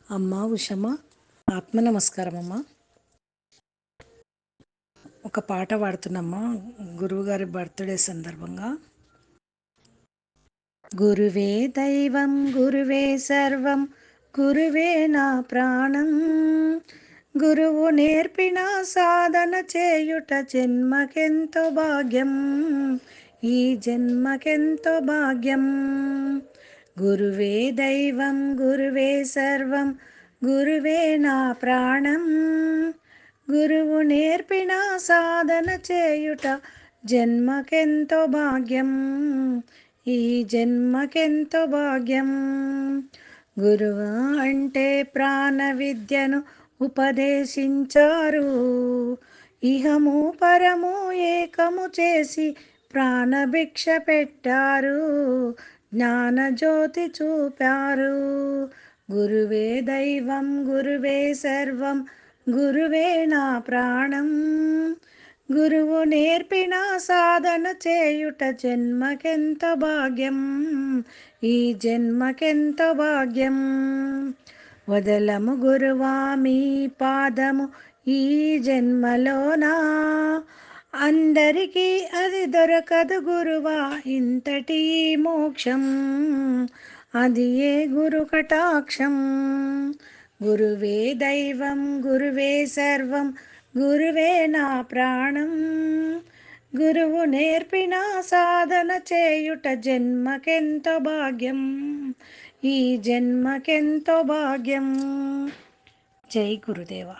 అమ్మ ఉషమ్మ, ఆత్మ నమస్కారం అమ్మ. ఒక పాట పాడుతున్నమ్మా గురువుగారి బర్త్డే సందర్భంగా. గురువే దైవం గురువే సర్వం గురువే నా ప్రాణం, గురువు నేర్పిన సాధన చేయుట జన్మకెంతో భాగ్యం, ఈ జన్మకెంతో భాగ్యం. గురువే దైవం గురువే సర్వం గురువే నా ప్రాణం, గురువు నేర్పిన సాధన చేయుట జన్మకెంతో భాగ్యం, ఈ జన్మకెంతో భాగ్యం. గురువు అంటే ప్రాణ విద్యను ఉపదేశించారు, ఇహము పరము ఏకము చేసి ప్రాణభిక్ష పెట్టారు, జ్ఞానజ్యోతి చూపారు. గురువే దైవం గురువే సర్వం గురువే నా ప్రాణం, గురువు నేర్పిన సాధన చేయుట జన్మకెంతో భాగ్యం, ఈ జన్మకెంతో భాగ్యం. వదలము గురువా మీ పాదము ఈ జన్మలోనా, అందరికీ అది దొరకదు గురువా ఇంతటి మోక్షం, అది ఏ గురు కటాక్షం. గురువే దైవం గురువే సర్వం గురువే నా ప్రాణం, గురువు నేర్పిన సాధన చేయుట జన్మకెంతో భాగ్యం, ఈ జన్మకెంతో భాగ్యం. జై గురుదేవా.